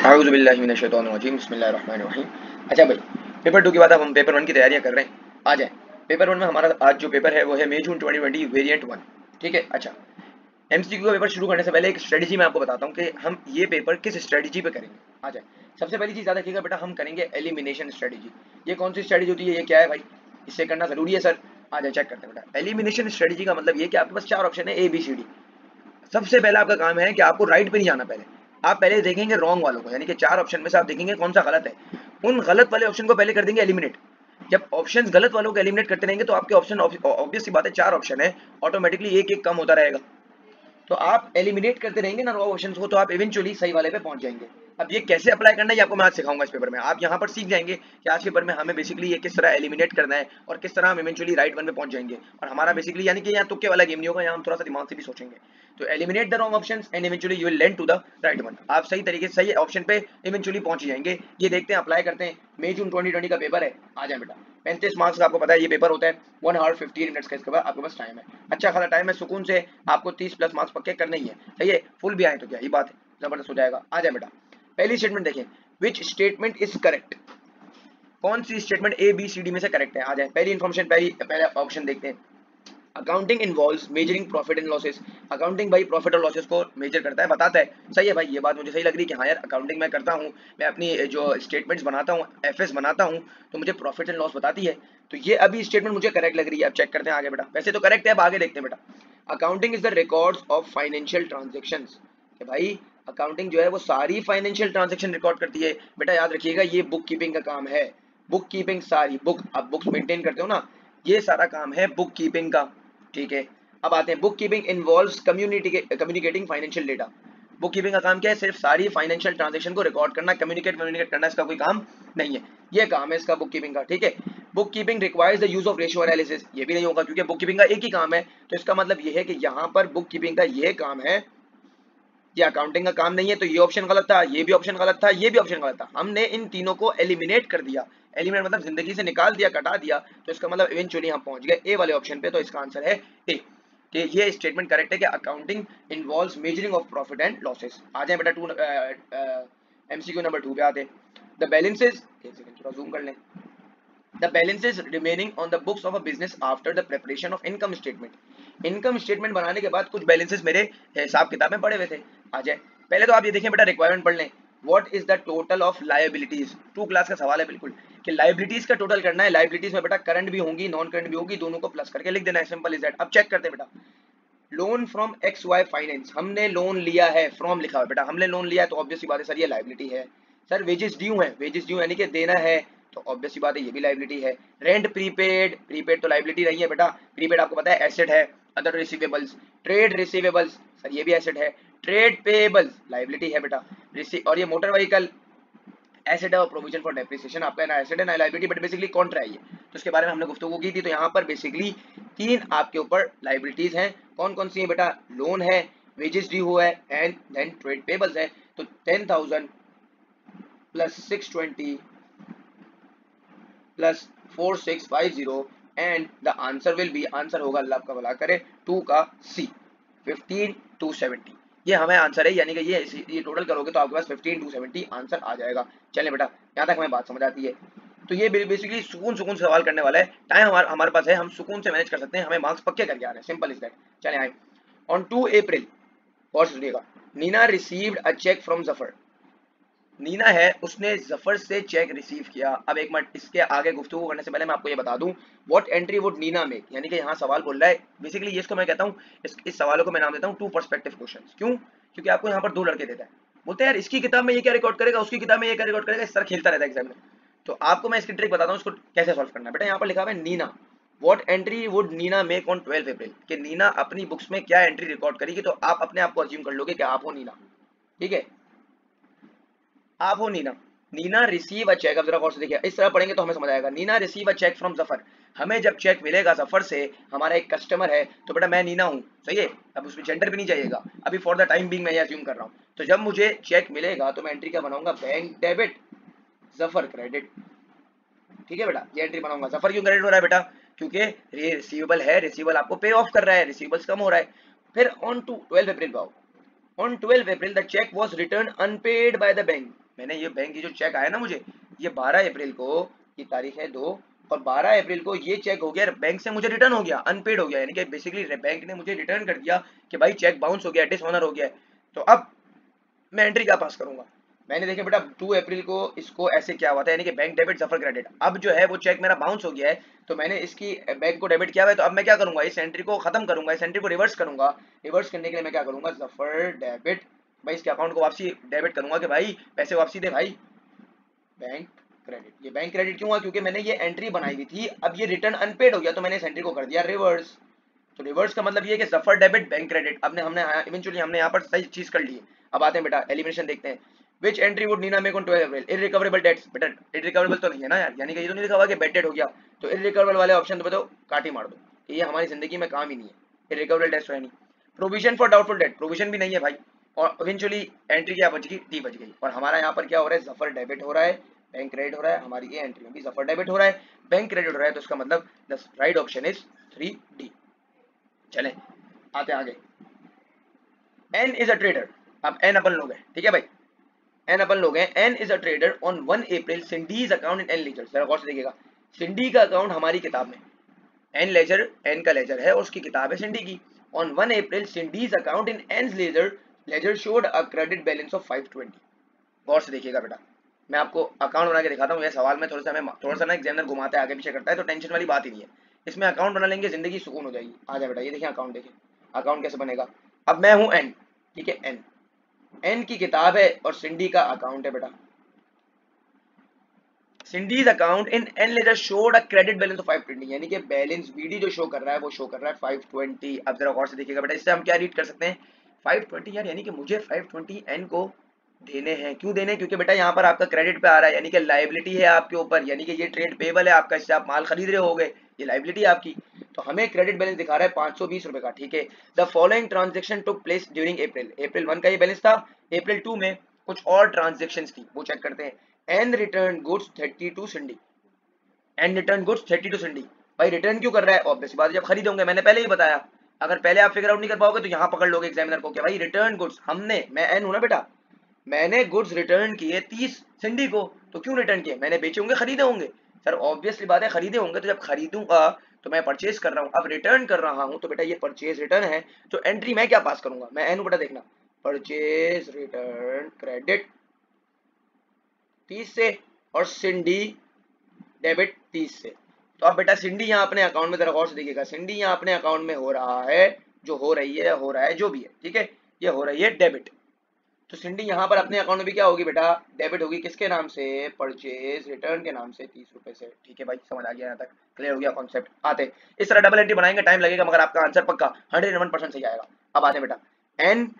आऊज़ु बिल्लाहि मिनश शैतानिर रजीम बिस्मिल्लाहिर्रहमानिर रहीम। अच्छा भाई, पेपर 2 के बाद अब हम पेपर 1 की तैयारियां कर रहे हैं। आ जाए पेपर 1 में हमारा आज जो पेपर है वो है मई जून 2020 वेरिएंट 1। ठीक है। अच्छा, एमसीक्यू का पेपर शुरू करने से पहले एक स्ट्रेटजी मैं आपको बताता हूँ कि हम ये पेपर किस स्ट्रेटजी पे करेंगे। आ जाए, सबसे पहली चीज़ याद रखिएगा बेटा, हम करेंगे एलिमिनेशन स्ट्रेटजी। ये कौन सी स्ट्रेटजी होती है, ये क्या है भाई, इससे करना जरूरी है सर। आ जाए चेक करते हैं बेटा। एलिमिनेशन स्ट्रेटजी का मतलब ये कि आपके पास 4 ऑप्शन है, ए बी सी डी। सबसे पहला आपका काम है कि आपको राइट पे नहीं जाना। पहले आप पहले देखेंगे रॉन्ग वालों को, यानी कि 4 ऑप्शन में से आप देखेंगे कौन सा गलत है। उन गलत वाले ऑप्शन को पहले कर देंगे एलिमिनेट। जब ऑप्शंस गलत वालों को एलिमिनेट करते रहेंगे तो आपके ऑप्शन, ऑब्वियस सी बात है 4 ऑप्शन है, ऑटोमेटिकली एक एक कम होता रहेगा। तो आप एलिमिनेट करते रहेंगे ना रॉन्ग ऑप्शंस को, तो आप इवेंचुअली सही वाले पे पहुंच जाएंगे। अब ये कैसे अप्लाई करना है ये आपको मैं आज सिखाऊंगा इस पेपर में। आप यहाँ पर सीख जाएंगे कि आज के पेपर में हमें बेसिकली ये किस तरह एलिमिनेट करना है और किस तरह हम इवेंचुअली राइट वन पे पहुंच जाएंगे। और हमारा बेसिकली यानी कि यहाँ तुक्के वाला गेम नहीं होगा, यहाँ हम थोड़ा सा दिमाग से भी सोचेंगे। तो eliminate the wrong options and eventually you will land to the right one. आप सही तरीके से सही ऑप्शन पे इवेंचुअली पहुंच जाएंगे। ये देखते हैं, अप्लाई करते हैं। मई जून 2020 का पेपर है। आ जाए बेटा, 35 मार्क्स का आपको पता है ये पेपर होता है। 1 आवर 15 मिनट्स का इसके बाद आपके पास टाइम है, अच्छा खासा टाइम है। सुकून से आपको 30 प्लस मार्क्स पक्के करने ही है। सही है, फुल भी आए तो क्या ही बात है, जबरदस्त हो जाएगा। आ जाए बेटा, पहली स्टेटमेंट देखें, विच स्टेटमेंट इज करेक्ट। कौन सी statement A B C D में से करेक्ट है। आ जाए पहली इन्फॉर्मेशन, पहला ऑप्शन देखते हैं। Accounting involves measuring profit and losses. Accounting भाई प्रॉफिट और लॉसेस को मेजर करता है, बताता है। सही है भाई, ये बात मुझे सही लग रही है कि हाँ यार अकाउंटिंग मैं करता हूँ, मैं अपनी जो स्टेटमेंट्स बनाता हूँ, एफएस बनाता हूँ, तो मुझे प्रॉफिट एंड लॉस बताती है। तो ये अभी स्टेटमेंट मुझे करेक्ट लग रही है। अब चेक करते हैं आगे बेटा, वैसे तो करेक्ट है, अब आगे देखते हैं बेटा। Accounting is the records of financial transactions. भाई अकाउंटिंग जो है वो सारी फाइनेंशियल ट्रांजेक्शन रिकॉर्ड करती है। बेटा याद रखिएगा ये बुक कीपिंग का काम है। बुक कीपिंग, सारी बुक, आप बुक्स मेंटेन करते हो ना, ये सारा काम है बुक कीपिंग का। ठीक है, अब आते हैं, book keeping involves communicating financial data. Book keeping का काम क्या है, सिर्फ सारी फाइनेंशियल ट्रांजेक्शन को रिकॉर्ड करना, कम्युनिकेट करना इसका कोई काम नहीं है। ये काम है इसका बुक कीपिंग का। ठीक है, book keeping requires the use of ratio analysis. ये भी नहीं होगा क्योंकि बुक कीपिंग का एक ही काम है। तो इसका मतलब ये है कि यहाँ पर बुक कीपिंग का ये काम है, ये अकाउंटिंग का काम नहीं है। तो ये ऑप्शन गलत था, ये भी ऑप्शन गलत था, ये भी ऑप्शन गलत था। हमने इन तीनों को एलिमिनेट कर दिया। एलिमिनेट मतलब जिंदगी से निकाल दिया, कटा दिया। तो इसका मतलब इवेंचुअली हम पहुंच गए ए वाले ऑप्शन पे। तो इसका आंसर है ए। कि ये स्टेटमेंट करेक्ट है कि accounting involves measuring of profit and losses. आ जाए बेटा एमसीक्यू नंबर 2 पे आते हैं। द बैलेंसेस, एक सेकंड थोड़ा जूम कर लें। The balances remaining on the books of a business after the preparation of income statement. Income statement बनाने के बाद कुछ बैलेंसेस मेरे हिसाब किताब में पड़े हुए थे। आ जाए, पहले तो आप ये देखें बेटा, रिक्वायरमेंट पढ़ लें। What is the total of liabilities. 2 class का सवाल है बिल्कुल, कि लायबिलिटीज का टोटल करना है। लायबिलिटीज में बेटा करंट भी होंगी, नॉन करंट भी होगी, दोनों को प्लस करके लिख देना है, सिंपल इज दैट। अब चेक करते हैं बेटा, loan from X Y finance, हमने लोन लिया है, फ्रॉम लिखा हुआ है बेटा, हमने लोन लिया है तो ऑब्वियस सी बात है सर ये लायबिलिटी है। सर वेजेस ड्यू है, वेजेस ड्यू यानी कि देना है, तो ऑब्वियस सी बात है ये भी लायबिलिटी है। रेंट प्रीपेड, प्रीपेड तो लायबिलिटी नहीं है बेटा, प्रीपेड आपको पता है एसेट है। Other receivables, trade receivables, sir ये भी एसेट है। ट्रेड पेएबल्स लायबिलिटी है बेटा। और ये मोटर व्हीकल एसेट है और प्रोविजन फॉर डेप्रिसिएशन आपका ना एसेट है ना लायबिलिटी, बट बेसिकली कॉन्ट्रा है ये। तो इसके बारे में हमने गुफ्तगू की थी। तो यहाँ पर बेसिकली 3 आपके ऊपर लायबिलिटीज हैं। कौन कौन सी है बेटा, लोन है, वेजेस ड्यू हुआ है एंड देन ट्रेड पेबल्स है। तो 10,000 plus 620 plus 4650 and the answer will be, answer होगा अल्लाह आपका भला करे 2 का सी, 15,270। ये हमें आंसर है, यानी कि ये टोटल करोगे तो आपके पास 15,270 आंसर आ जाएगा। चलें बेटा, यहाँ तक हमें बात समझ आती है। तो ये बेसिकली सुकून सुकून से सवाल करने वाला है। टाइम हमारे पास है, हम सुकून से मैनेज कर सकते हैं, हमें मार्क्स पक्के करके आ रहे हैं, सिंपल इज दैट। चले आए, ऑन 2 अप्रैल, और सुनिएगा, Nina received a cheque from Zafar. Nina है, उसने जफर से चेक रिसीव किया। अब एक मिनट, इसके आगे गुफ्तगू करने से पहले मैं आपको ये बता दूं, what entry would Neena make, यानी कि यहाँ सवाल बोल रहा है बेसिकली, ये इसको मैं कहता हूँ, इस सवालों को मैं नाम देता हूँ 2 पर्सपेक्टिव क्वेश्चंस। क्यों? क्योंकि आपको यहाँ पर 2 लड़के देता है, बोलते हैं यार इसकी किताब में ये क्या रिकॉर्ड करेगा, उसकी किताब में ये क्या रिकॉर्ड करेगा, इस तरह खेलता रहता है एग्जाम में। तो आपको मैं इसकी ट्रिक बताता हूँ, इसको कैसे सॉल्व करना है। बेटा यहाँ पर लिखा हुआ है Nina, what entry would Neena make on 12 April, कि नीना अपनी बुक्स में क्या एंट्री रिकॉर्ड करेगी। तो आप अपने आप को अज्यूम कर लोगे कि आप हो नीना। ठीक है, आप हो Nina. Nina receive a cheque, अब जरा गौर से देखिए, इस तरह पढ़ेंगे तो हमें समझ आएगा। Nina receive a cheque from Zafar, हमें जब चेक मिलेगा जफर से, हमारा एक कस्टमर है, तो बेटा मैं नीना हूँ, सही है। अब उसमें जेंडर भी नहीं जाइएगा, अभी फॉर द टाइम बीइंग मैं ये अज्यूम कर रहा हूँ। तो जब मुझे चेक मिलेगा तो मैं एंट्री क्या बनाऊंगा, बैंक डेबिट, जफर क्रेडिट। ठीक है बेटा, ये एंट्री बनाऊंगा। जफर क्यों क्रेडिट हो रहा है बेटा, क्योंकि ये रिसीवेबल है, रिसीवेबल आपको पे ऑफ कर रहा है, रिसीवेबल्स कम हो रहा है। फिर ऑन टू 12 अप्रैल पाओ, on 12 April the cheque was return unpaid by the bank. मैंने ये बैंक की जो चेक आया ना मुझे, ये 12 अप्रैल को, की तारीख है 2, और 12 अप्रैल को ये चेक हो गया बैंक से मुझे रिटर्न हो गया, अनपेड हो गया, यानी कि बेसिकली बैंक ने मुझे रिटर्न कर दिया कि भाई चेक बाउंस हो गया, डिसऑनर हो गया है। तो अब मैं एंट्री क्या पास करूंगा? मैंने देखिए बेटा 2 अप्रैल को इसको ऐसे क्या हुआ था, यानी कि बैंक डेबिट जफर क्रेडिट। अब जो है वो चेक मेरा बाउंस हो गया है, तो मैंने इसकी बैंक को डेबिट किया हुआ है, तो अब मैं क्या करूंगा, इस एंट्री को खत्म करूंगा, इस एंट्री को रिवर्स करूंगा। रिवर्स करने के लिए मैं क्या करूंगा, जफर डेबिट, भाई इसके अकाउंट को वापसी डेबिट करूंगा कि भाई पैसे वापसी दे भाई, बैंक क्रेडिट। ये बैंक क्रेडिट क्यों हुआ, क्योंकि मैंने ये एंट्री बनाई हुई थी, अब ये रिटर्न अनपेड हो गया, तो मैंने इस एंट्री को कर दिया रिवर्स। तो रिवर्स का मतलब ये है कि जफर डेबिट बैंक क्रेडिट। अब हमने इवेंचुअली हमने यहाँ पर सही चीज कर ली है। अब आते हैं बेटा एलिमिनेशन देखते हैं। Which entry would Neena make on 12 April? Irrecoverable debts. बेटा इररिकवरेबल तो नहीं है ना यार, यानी कि ये तो नहीं लिखा हुआ कि बेड डेट हो गया, तो इररिकवरेबल वाले ऑप्शन तो काट ही मार दो, ये हमारी जिंदगी में काम ही नहीं है, इररिकवरेबल डेट्स है नहीं। Provision for doubtful debt, provision भी नहीं है भाई, और इवेंचुअली एंट्री क्या बच गई, टी बच गई, और हमारा यहाँ पर क्या हो रहा है, जफर डेबिट हो रहा है, बैंक क्रेडिट हो रहा है, हमारी ये एंट्री में भी जफर डेबिट हो रहा है, बैंक क्रेडिट हो रहा है, तो इसका मतलब the right option is 3D। चलें आते आगे। N is a trader. अब एन अपन लोग हैं, ठीक है भाई, एन अपन लोग हैं। N is a trader on 1 April Cindy's account in N ledger. जरा गौर से देखिएगा, सिंडी का अकाउंट हमारी किताब में, एन लेजर एन का लेजर है और उसकी किताब है सिंडी की। On 1 April Cindy's account in N ledger ledger showed a credit balance of 520। गौर से देखिएगा बेटा, मैं आपको अकाउंट बना के दिखाता हूँ। यह सवाल में थोड़ा सा ना एग्जामिनर घुमाता है, आगे पीछे करता है, तो टेंशन वाली बात ही नहीं है। इसमें अकाउंट बना लेंगे, जिंदगी सुकून हो जाएगी। आ जाए बेटा, ये देखिए अकाउंट, देखिए अकाउंट कैसे बनेगा। अब मैं हूं एन, ठीक है, एन, एन की किताब है और सिंडी का अकाउंट है बेटा। Cindy's account in N ledger showed a credit balance of 520, यानी कि बैलेंस बीडी जो शो कर रहा है वो शो कर रहा है 520। अब जरा गौर से देखिएगा बेटा, इससे हम क्या रीड कर सकते हैं, 520 यार, यानी कि मुझे 520 एन को देने हैं। क्यों देने हैं? क्योंकि बेटा यहाँ पर आपका क्रेडिट पे आ रहा है, यानी कि लाइबिलिटी है आपके ऊपर, यानी कि ये ट्रेड पेबल है आपका, इससे आप माल खरीद रहे होगे, ये लाइबिलिटी है आपकी। तो हमें क्रेडिट बैलेंस दिखा रहा है 520 रुपए का, ठीक है। The following transaction took place during April. April 1 का ये बैलेंस था, अप्रैल 2 में कुछ और ट्रांजेक्शन थी, वो चेक करते हैं। N return goods 30 to Cindy, N return goods 30 to Cindy. भाई रिटर्न क्यों कर रहा है? ऑब्वियस बात है, जब खरीदोंगे, मैंने पहले ही बताया। अगर पहले आप फिगर आउट नहीं कर पाओगे तो यहाँ पकड़ लोगे एग्जामिनर को, क्या भाई रिटर्न गुड्स हमने, मैं एन हूं ना बेटा, मैंने गुड्स रिटर्न किए 30 सिंडी को, तो क्यों रिटर्न किए? मैंने बेचे होंगे, खरीदे होंगे सर, ऑब्वियसली बात है खरीदे होंगे, तो जब खरीदूंगा तो मैं परचेज कर रहा हूँ, अब रिटर्न कर रहा हूँ, तो बेटा ये परचेज रिटर्न है, तो एंट्री मैं क्या पास करूंगा, मैं एन बेटा देखना, परचेज रिटर्न क्रेडिट 30 से और सिंडी डेबिट 30 से। तो अब बेटा सिंडी यहाँ अपने अकाउंट में, जरा गौर से देखिएगा, सिंडी यहाँ अपने अकाउंट में हो रहा है, जो हो रहा है जो भी है, ठीक है, ये हो रही है डेबिट। तो सिंडी यहाँ पर अपने अकाउंट में भी क्या होगी बेटा, डेबिट होगी, किसके नाम से, परचेज रिटर्न के नाम से 30 रुपए से, ठीक है भाई, समझ आ गया, यहाँ तक क्लियर हो गया कॉन्सेप्ट। आते इस तरह डबल एंट्री बनाएंगे, टाइम लगेगा, मगर आपका आंसर पक्का 101% सही आएगा। अब आते बेटा, Ann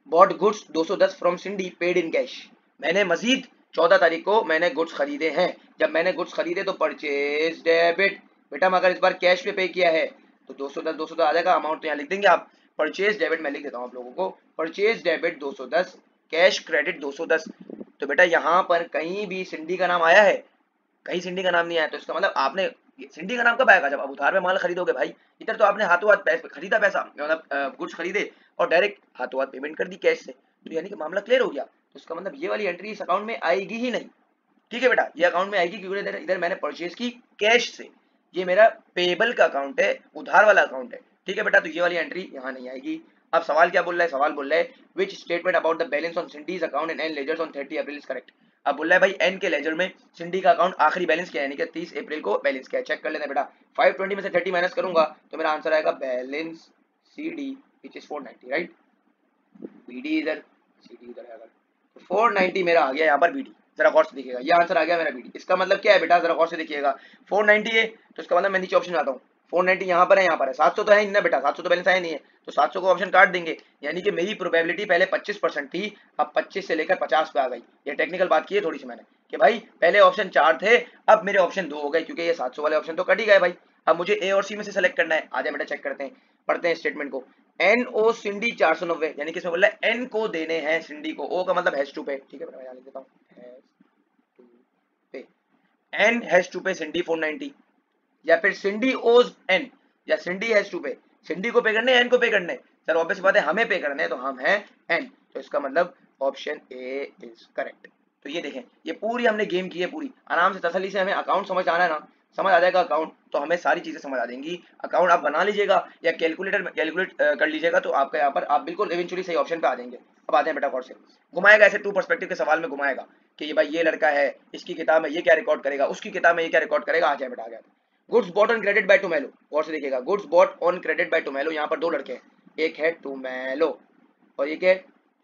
bought goods 210 from Cindy paid in cash. मैंने मजीद 14 तारीख को मैंने गुड्स खरीदे हैं, जब मैंने गुड्स खरीदे तो परचेज डेबिट, बेटा मगर इस बार कैश पे किया है, तो 210 आ जाएगा, अमाउंट तो यहाँ लिख देंगे आप, परचेज डेबिट मैं लिख देता हूँ आप लोगों को, परचेज डेबिट 210, कैश क्रेडिट 210। तो बेटा यहाँ पर कहीं भी सिंडी का नाम आया है? कहीं सिंडी का नाम नहीं आया, तो इसका मतलब आपने, सिंडी का नाम कब आएगा, जब आप उधार में माल खरीदोगे भाई। इधर तो आपने हाथों हाथ पैसे खरीदा, पैसा मतलब गुड्स खरीदे और डायरेक्ट हाथों हाथ पेमेंट कर दी कैश से, तो यानी कि मामला क्लियर हो गया। तो इसका मतलब ये वाली एंट्री इस अकाउंट में आएगी ही नहीं, ठीक है बेटा, ये अकाउंट में आएगी क्योंकि इधर मैंने परचेज की कैश से, ये मेरा पेबल का अकाउंट है, उधार वाला अकाउंट है, ठीक है बेटा, तो ये वाली एंट्री यहाँ नहीं आएगी। अब सवाल क्या बोल रहा है, सवाल बोल रहा है which statement about the balance on Cindy's account in N ledgers on 30 April is correct. अब बोल रहा है भाई एन के लेजर में सिंडी का अकाउंट आखिरी बैलेंस क्या है, यानी कि 30 अप्रैल को बैलेंस क्या है, चेक कर लेना बेटा। 520 में से 30 माइनस करूंगा तो मेरा आंसर आएगा balance C D which is 490, right, B D इधर, सी डी इधर है, तो 490 मेरा आ गया यहाँ पर बी डी। जरा गौर से देखिएगा, ये आंसर आ गया मेरा बी डी। इसका मतलब क्या है बेटा, जरा गौर से देखिएगा, 490 है तो इसका मतलब मैं नीचे ऑप्शन में आता हूँ, 490 यहाँ पर है, यहाँ पर है, 700 तो है नहीं ना बेटा, 700 तो बैलेंस आया नहीं है, तो 700 को ऑप्शन काट देंगे, यानी कि मेरी प्रोबेबिलिटी पहले 25% थी, अब 25 से लेकर 50 पे आ गई। ये टेक्निकल बात की है थोड़ी सी मैंने, कि भाई पहले ऑप्शन 4 थे, अब मेरे ऑप्शन 2 हो गए, क्योंकि ये 700 वाले ऑप्शन तो कट ही गए भाई। अब मुझे ए और सी में से सेलेक्ट करना है, आ जाए बेटा चेक करते हैं, पढ़ते हैं स्टेटमेंट को। एन ओ सिंडी 490, यानी कि इसमें बोल रहा है एन को देने हैं सिंडी को, ओ का मतलब हैज टू पे, ठीक है बेटा, मैं यहाँ लिख देता हूँ हैज टू पे, एन हैज टू पे सिंडी 490, या फिर सिंडी ओज एन, या सिंडी हैज टू पे, सिंडी को पे करने एन को पे करने, सर ऑब्वियस बात है हमें पे करने हैं, तो हम हैं एन, तो इसका मतलब ऑप्शन ए इज करेक्ट। तो ये देखें, ये पूरी हमने गेम की है, पूरी आराम से तसल्ली से, हमें अकाउंट समझ आना है ना, समझ आ जाएगा अकाउंट, तो हमें सारी चीजें समझ आ जाएंगी। अकाउंट आप बना लीजिएगा या कैलकुलेटर में कैलकुलेट कर लीजिएगा, तो आपका यहाँ पर आप बिल्कुल इवेंचुअली सही ऑप्शन पे आ जाएंगे। अब आते हैं बेटा गौर से, घुमाएगा ऐसे टू पर्सपेक्टिव के सवाल में घुमाएगा कि ये भाई ये लड़का है, इसकी किताब में ये क्या रिकॉर्ड करेगा, उसकी किताब में ये क्या रिकॉर्ड करेगा। आ जाए बेटा, आ गया। Goods bought on credit by Tumelo, गौर से देखिएगा, goods bought on credit by Tumelo, यहाँ पर दो लड़के हैं, एक है टुमेलो और एक है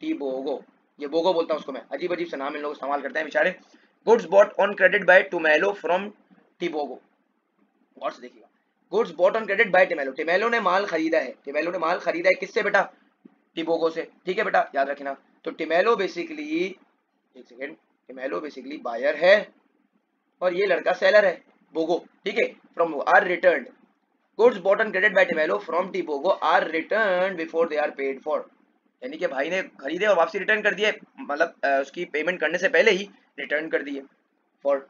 टीबोगो। ये बोगो बोलता हूँ उसको मैं, अजीब अजीब से नाम इन लोग इस्तेमाल करते हैं बेचारे। Goods bought on credit by Tumelo from Tebogo, गौर से देखिएगा, goods bought on credit by Tumelo, Tumelo ने माल खरीदा है, टिमेलो ने माल खरीदा है किससे बेटा, टिबोगो से, ठीक है बेटा, याद रखना। तो टिमेलो बेसिकली, एक सेकेंड, टिमेलो बेसिकली बायर है और ये लड़का सेलर है, बोगो, ठीक है। From are return, goods bought on credit by Tumelo from Tebogo are return before they are paid for, यानी कि भाई ने खरीदे और वापसी रिटर्न कर दिए, मतलब उसकी पेमेंट करने से पहले ही रिटर्न कर दिए। For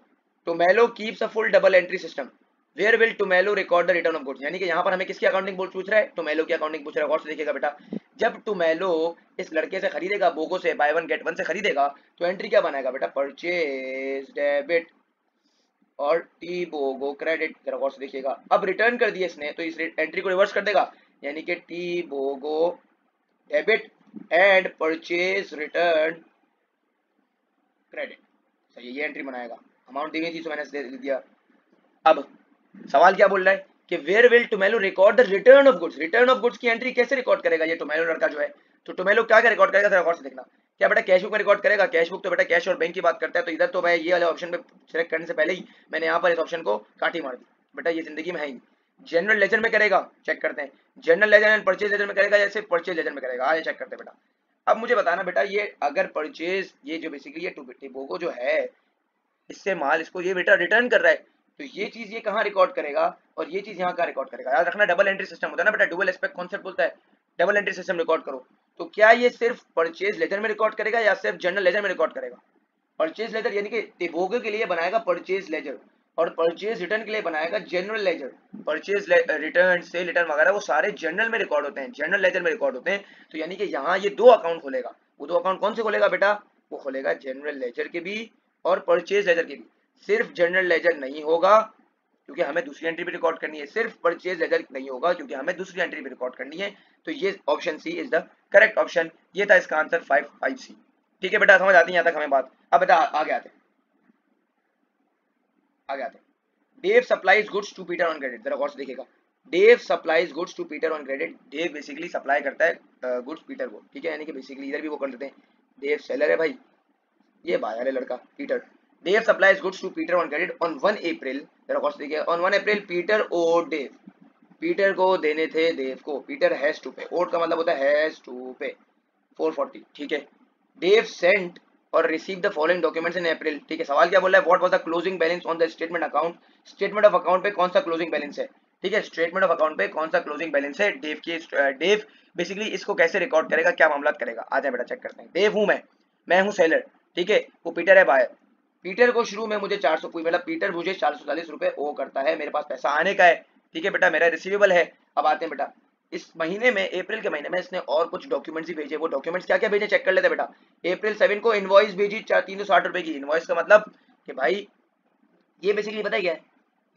Tumelo keeps a full double entry system, where will Tumelo record the return of goods, यानी कि यहाँ पर हमें किसकी अकाउंटिंग पूछ रहा है, टुमेलो की अकाउंटिंग पूछ रहा है। गौर से देखिएगा बेटा, जब टुमेलो इस लड़के से खरीदेगा, बोगो से बाय वन गेट वन से खरीदेगा, तो एंट्री क्या बनाएगा बेटा, परचेज डेबिट और टी बोगो क्रेडिट। जरा गौर से देखिएगा, अब रिटर्न कर दिया इसने, तो इस एंट्री को रिवर्स कर देगा, यानी कि Tebogo debit and purchase return credit, सही है, ये एंट्री बनाएगा। अमाउंट दी गई थी तो मैंने दे दिया। अब सवाल क्या बोल रहा है कि where will Tumelo record the return of goods, return of goods की एंट्री कैसे रिकॉर्ड करेगा ये टुमेलो लड़का जो है, तो टुमेलो क्या क्या रिकॉर्ड करेगा, जरा गौर से देखना। क्या बेटा कैश बुक में रिकॉर्ड करेगा, कैश बुक तो बेटा कैश और बैंक की बात करता है, तो इधर तो मैं ये वाले ऑप्शन पे सिलेक्ट करने से पहले ही मैंने यहाँ पर इस ऑप्शन को काटी मार दी, बेटा ये जिंदगी में है ही। जनरल लेजर में करेगा, चेक करते हैं, general ledger and purchase laser में करेगा या सिर्फ परचेज लेजर में करेगा, आगे चेक करते हैं बेटा। अब मुझे बताना बेटा, ये अगर परचेज, ये जो बेसिकली ये टिबोगो जो है, इससे माल इसको ये बेटा रिटर्न कर रहा है, तो ये चीज ये कहाँ रिकॉर्ड करेगा और ये चीज यहाँ कहाँ रिकॉर्ड करेगा। याद रखना डबल एंट्री सिस्टम होता है ना बेटा, डुअल एस्पेक्ट कॉन्सेप्ट बोलता है, डबल एंट्री सिस्टम रिकॉर्ड करो। तो क्या ये सिर्फ परचेज लेजर में रिकॉर्ड करेगा या सिर्फ जनरल लेजर में रिकॉर्ड करेगा। परचेज लेजर यानी कि टिबोगो के लिए बनाएगा परचेज लेजर और परचेज रिटर्न के लिए बनाएगा general ledger. Purchase return cell return वगैरह वो सारे जनरल में रिकॉर्ड होते हैं, जनरल लेजर में रिकॉर्ड होते हैं। तो यानी कि यहाँ ये दो अकाउंट खोलेगा, वो दो अकाउंट कौन से खोलेगा बेटा, वो खोलेगा जनरल लेजर के भी और परचेज लेजर के भी। सिर्फ जनरल लेजर नहीं होगा क्योंकि हमें दूसरी एंट्री भी रिकॉर्ड करनी है, सिर्फ परचेज लेजर नहीं होगा क्योंकि हमें दूसरी एंट्री भी रिकॉर्ड करनी है। तो ये option C is the correct option, ये था इसका आंसर 5C। ठीक है बेटा, समझ आती है यहाँ तक हमें बात। अब बेटा आगे आते Dave supplies goods to Peter on credit, जरा गौर से देखिएगा, Dave supplies goods to Peter on credit, Dave basically supply करता है गुड्स पीटर को, ठीक है, यानी कि बेसिकली इधर भी वो कर लेते हैं, डेव सेलर है भाई, ये बायर है लड़का Peter. Dave supplies goods to Peter on credit on 1 April, जरा गौर से देखिए, on 1 April Peter owed Dave, Peter को देने थे देव को, Peter has to pay, owed का मतलब होता है हैज टू पे 440, ठीक है। डेव सेंट और received the following documents in April, ठीक है। सवाल क्या बोल रहा है, what was the closing balance on the statement account, statement of account पे कौन सा क्लोजिंग बैलेंस है, ठीक है, स्टेटमेंट ऑफ अकाउंट पे कौन सा क्लोजिंग बैलेंस है डेव की। डेव बेसिकली इसको कैसे रिकॉर्ड करेगा, क्या मामला करेगा, आ जाए बेटा चेक करते हैं। डेव हूं मैं हूं सेलर, ठीक है, वो पीटर है बायर। पीटर को शुरू में मुझे 400 मतलब पीटर मुझे 440 रुपए ओ करता है, मेरे पास पैसा आने का है, ठीक है बेटा, मेरा रिसीवेबल है। अब आते हैं बेटा, इस महीने में अप्रैल के महीने में इसने और कुछ डॉक्यूमेंट्स ही भेजे, वो डॉक्यूमेंट्स क्या क्या भेजे चेक कर लेते बेटा। अप्रैल 7 को इनवॉइस भेजी 360 रुपए की, इनवॉइस का मतलब कि भाई ये बेसिकली पता क्या है,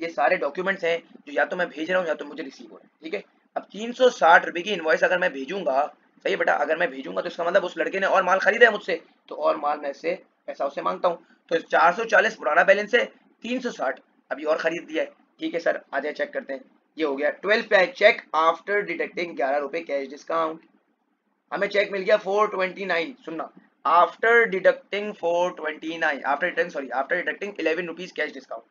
ये सारे डॉक्यूमेंट्स हैं जो या तो मैं भेज रहा हूँ या तो मुझे रिसीव हो रहा है, ठीक है। अब 360 रुपए की इनवॉइस अगर मैं भेजूंगा, सही है बेटा, अगर मैं भेजूंगा तो इसका मतलब उस लड़के ने और माल खरीदा है मुझसे, तो और माल मैं से पैसा उससे मांगता हूँ। तो 440 पुराना बैलेंस है, 360 अभी और खरीद दिया है, ठीक है सर, आ जाए चेक करते हैं। ये हो गया 12 पे चेक आफ्टर डिडक्टिंग 11 रुपए कैश डिस्काउंट, हमें चेक मिल गया 429, सुनना, after deducting 429, after deducting 11 rupees cash discount.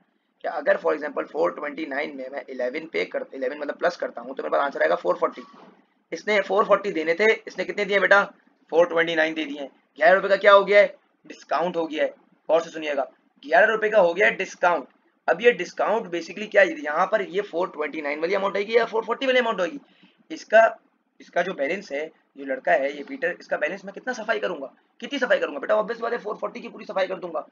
क्या अगर फॉर एग्जांपल 429 में मैं 11 पे कर 11 मतलब प्लस करता हूँ तो मेरे पास आंसर आएगा 440। इसने 440 देने थे, इसने कितने दिए बेटा, 429 दे दिए। 11 रुपए का क्या हो गया है, डिस्काउंट हो गया है। और से सुनिएगा, 11 रुपए का हो गया है डिस्काउंट। अब ये डिस्काउंट बेसिकली क्या है, यहाँ पर ये 429 वाली अमाउंट आएगी या 440 वाली अमाउंट होगी। इसका जो बैलेंस है, जो लड़का है ये पीटर, इसका बैलेंस मैं कितना सफाई करूंगा, कितनी सफाई करूंगा बेटा, ऑब्वियस बात है 440 की पूरी सफाई कर दूंगा।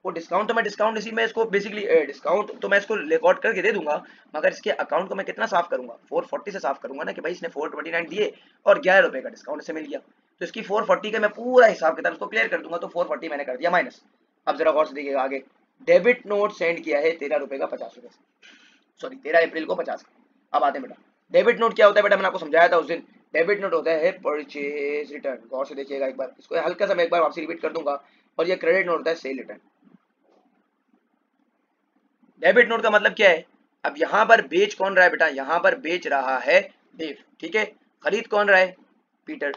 वो डिस्काउंट तो मैं डिस्काउंट इसी में इसको बेसिकली डिस्काउंट तो मैं इसको रिकॉर्ड करके दे दूंगा, मगर इसके अकाउंट को मैं कितना साफ करूंगा, 440 से साफ करूंगा ना कि भाई इसने 429 दिए और 11 रुपए का डिस्काउंट इसे मिल गया, तो इसकी 440 का मैं पूरा हिसाब किताब इसको क्लियर कर दूंगा। तो 440 मैंने कर दिया माइनस। अब जरा गौर से देखिएगा आगे, डेबिट नोट सेंड किया है 13 रुपए का 50 रुपए से, सॉरी 13 अप्रैल को 50 का। अब आते हैं बेटा, डेबिट नोट क्या होता है बेटा, मैंने आपको समझाया था उस दिन। डेबिट नोट होता है परचेज रिटर्न, गौर से देखिएगा एक बार, इसको हल्का सा मैं एक बार वापसी रिपीट कर दूंगा। और ये क्रेडिट नोट होता है सेल रिटर्न। डेबिट नोट का मतलब क्या है, अब यहाँ पर बेच कौन रहा है बेटा, यहाँ पर बेच रहा है देव, ठीक है। खरीद कौन रहा है, पीटर।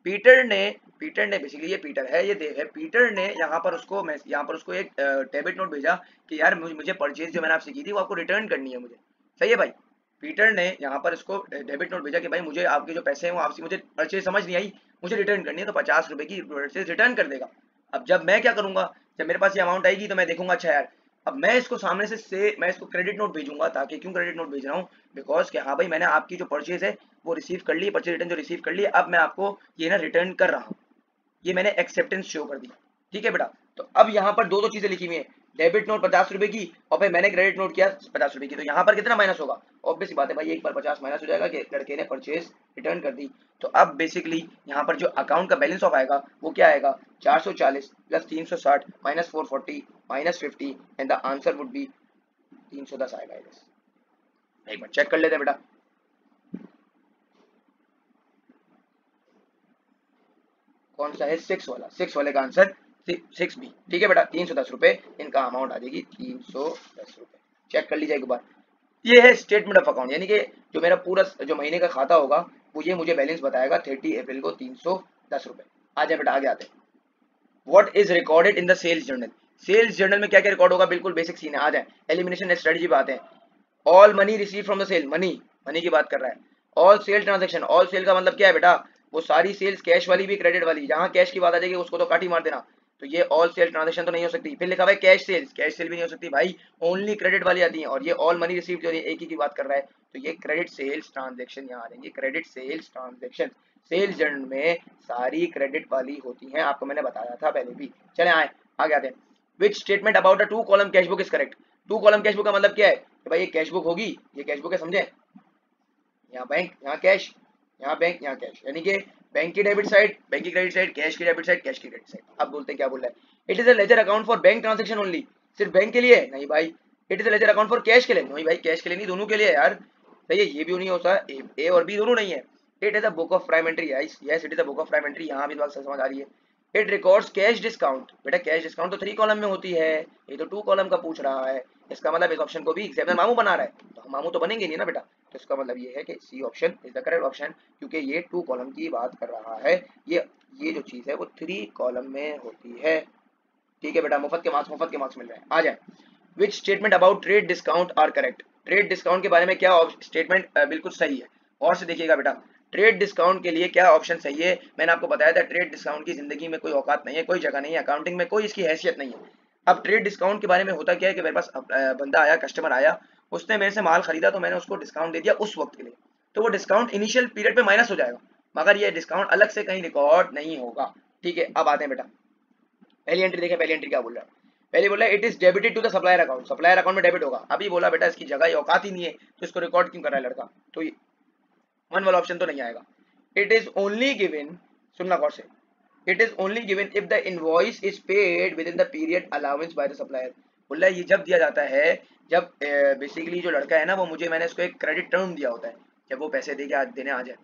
पीटर ने बेसिकली, ये पीटर है ये देव है, पीटर ने यहाँ पर उसको, मैं यहाँ पर उसको एक डेबिट नोट भेजा कि यार मुझे परचेज जो मैंने आपसे की थी वो आपको रिटर्न करनी है मुझे, सही है भाई। पीटर ने यहाँ पर इसको डेबिट नोट भेजा कि भाई मुझे आपके जो पैसे हैं वो आपसे, मुझे परचेज समझ नहीं आई, मुझे रिटर्न करनी है, तो 50 रुपए की परचेज रिटर्न कर देगा। अब जब मैं क्या करूंगा, जब मेरे पास ये अमाउंट आएगी तो मैं देखूंगा अच्छा यार, अब मैं इसको सामने से मैं इसको क्रेडिट नोट भेजूंगा, ताकि क्यों क्रेडिट नोट भेज रहा हूँ, बिकॉज कि हाँ भाई मैंने आपकी जो परचेज है वो रिसीव कर ली, परचेज रिटर्न जो रिसीव कर ली, अब मैं आपको ये ना रिटर्न कर रहा हूँ, ये मैंने एक्सेप्टेंस शो कर दी, ठीक है बेटा। तो अब यहाँ पर दो चीजें लिखी हुई है, डेबिट नोट 50 रुपए की और फिर मैंने क्रेडिट नोट किया 50 रुपए की, तो यहाँ पर कितना माइनस होगा, ऑब्वियस बात है भाई, एक बार 50 माइनस हो जाएगा कि लड़के ने परचेज रिटर्न कर दी। तो अब बेसिकली यहाँ पर जो अकाउंट का बैलेंस ऑफ आएगा वो क्या आएगा, 440 plus 360 minus 440 minus 50 and the answer would be 310 आएगा। एक बार चेक कर लेते हैं बेटा, कौन सा है, 6 वाला, 6 वाले का आंसर 6B, ठीक है बेटा। 310 रुपए इनका अमाउंट आ जाएगी, 310 रुपए। चेक कर लीजिए एक बार, ये है स्टेटमेंट ऑफ अकाउंट, यानी कि जो मेरा पूरा जो महीने का खाता होगा वो ये मुझे बैलेंस बताएगा 30 अप्रैल को 310 रुपए। आ जाए बेटा आगे आते हैं, what is recorded in the sales journal. Sales journal में क्या क्या रिकॉर्ड होगा, बिल्कुल बेसिक सीन है। आ जाए एलिमिनेशन स्ट्रेटजी पे आते हैं। All money receive from the sale, money की बात कर रहा है। All sale transaction, all sale का मतलब क्या है बेटा, वो सारी सेल्स, कैश वाली भी क्रेडिट वाली, जहां कैश की बात आ जाएगी उसको तो काट ही मार देना, तो ये ऑल सेल ट्रांजेक्शन तो नहीं हो सकती। फिर लिखा हुआ है कैश सेल भी नहीं हो सकती भाई, ओनली क्रेडिट वाली आती है। और ये ऑल मनी रिसीव जो एक ही की बात कर रहा है, तो ये क्रेडिट सेल्स ट्रांजेक्शन यहाँ आ जाएंगे, credit sales transaction. Sales journal में सारी क्रेडिट वाली होती हैं, आपको मैंने बताया था पहले भी। चले आगे आते हैं। विच statement about a 2 column cash book is correct. 2 column cash book का मतलब क्या है कि भाई ये कैश बुक होगी, ये कैश बुक है, समझे, यहाँ बैंक, यहाँ कैश, यहाँ बैंक, यहाँ कैश, यानी कि बैंक की डेबिट साइड, बैंक की क्रेडिट साइड, कैश की डेबिट साइड, कैश की क्रेडिट साइड। अब बोलते हैं क्या बोल रहा है, it is a ledger account for bank transaction only, सिर्फ बैंक के लिए है, नहीं भाई। It is a ledger account for cash के लिए, नहीं भाई कैश के लिए नहीं, दोनों के लिए है यार, सही है, ये भी नहीं होता, ए और बी दोनों नहीं है। It is a book of prime entry, yes it is a book of prime entry, यहाँ भी बात समझ आ रही है। इट रिकॉर्ड्स कैश डिस्काउंट, बेटा कैश डिस्काउंट तो 3 कॉलम में होती है, ये तो 2 कॉलम का पूछ रहा है, इसका मतलब इस ऑप्शन को भी एग्जामिनर मामू बना रहा है, तो हम मामू तो बनेंगे नहीं ना बेटा, तो इसका मतलब ये है कि C option is the correct option, क्योंकि ये 2 कॉलम की बात कर रहा है, ये जो चीज है वो 3 कॉलम में होती है, ठीक है बेटा। मुफ्त के मार्क्स मिल रहे हैं। आ जाए, which statement about trade discount are correct. Trade discount के बारे में क्या स्टेटमेंट बिल्कुल सही है, और से देखिएगा बेटा, ट्रेड डिस्काउंट के लिए क्या ऑप्शन सही है, मैंने आपको बताया था ट्रेड डिस्काउंट की जिंदगी में कोई औकात नहीं है, कोई जगह नहीं है, अकाउंटिंग में कोई इसकी हैसियत नहीं है। अब ट्रेड डिस्काउंट के बारे में होता क्या है कि मेरे पास बंदा आया, कस्टमर आया, उसने मेरे से माल खरीदा, तो मैंने उसको डिस्काउंट दे दिया उस वक्त के लिए, तो वो डिस्काउंट इनिशियल पीरियड पे माइनस हो जाएगा, मगर ये डिस्काउंट अलग से कहीं रिकॉर्ड नहीं होगा, ठीक है। अब आते हैं बेटा, पहली एंट्री देखें, पहली एंट्री क्या बोल रहा है, पहले बोला it is debited to the supplier account, supplier account में डेबिट होगा। अभी बोला बेटा इसकी जगह ये औकात ही नहीं है, तो इसको रिकॉर्ड क्यों कर रहा है लड़का, तो वन वाला ऑप्शन तो नहीं आएगा। इट इज ओनली गिवन, सुनना गौर से, it is only given if the invoice is paid with in the period allowance by the supplier. बोला ये जब दिया जाता है जब बेसिकली जो लड़का है ना वो मुझे, मैंने इसको एक क्रेडिट टर्म दिया होता है, जब वो पैसे देने आ जाए,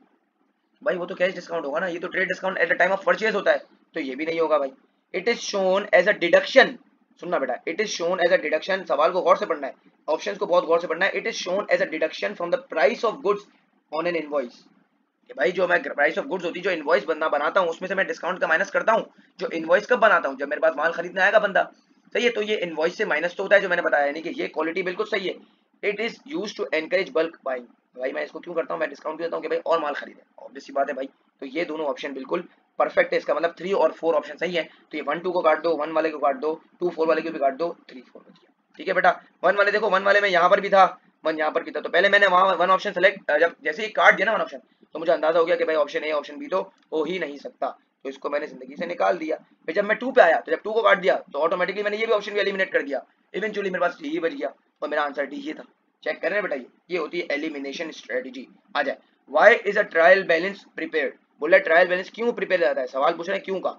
भाई वो तो कैश डिस्काउंट होगा ना, ये तो trade discount at the time of purchase होता है, तो ये भी नहीं होगा भाई। It is shown as a deduction, सुनना बेटा, it is shown as a deduction, सवाल को गौर से पढ़ना है, ऑप्शंस को बहुत गौर से पढ़ना है। It is shown as a deduction from the price of goods on an invoice, कि भाई जो मैं प्राइस ऑफ गुड्स होती है, जो इनवॉइस बनाता हूँ, उसमें से मैं डिस्काउंट का माइनस करता हूँ। जो इनवॉइस कब बनाता हूँ, जब मेरे पास माल खरीदने आएगा बंदा, सही है, तो ये इनवॉइस से माइनस तो होता है, जो मैंने बताया, यानी कि ये क्वालिटी बिल्कुल सही है। It is used to encourage bulk buying, भाई मैं इसको क्यों करता हूँ, मैं डिस्काउंट देता हूँ कि भाई और माल खरीदे, ऑब्वियस सी बात है भाई। तो ये दोनों ऑप्शन बिल्कुल परफेक्ट है, इसका मतलब 3 और 4 ऑप्शन सही है। तो ये 1 2 को काट दो, 1 वाले को काट दो, 2 4 वाले को भी काट दो, 3 4 बच गया, ठीक है बेटा। 1 वाले देखो, 1 वाले में यहाँ पर भी था, 1 यहाँ पर भी था, तो पहले मैंने वहाँ 1 ऑप्शन सेलेक्ट, जब जैसे ही काट दिया ना 1 ऑप्शन, तो मुझे अंदाजा हो गया कि भाई ऑप्शन ए ऑप्शन बी तो हो ही नहीं सकता, तो इसको मैंने जिंदगी से निकाल दिया। फिर जब मैं 2 पे आया तो जब 2 को काट दिया तो ऑटोमेटिकली मैंने ये भी ऑप्शन भी एलिमिनेट कर दिया। इवेंचुअली मेरे पास डी ही बच गया और मेरा आंसर डी ही था। चेक कर रहे हैं बेटा, ये होती है एलिमिनेशन स्ट्रेटेजी। आ जाए, why is a trial balance prepared. बोला ट्रायल बैलेंस क्यों प्रिपेयर जाता है, सवाल पूछ रहे हैं क्यों का।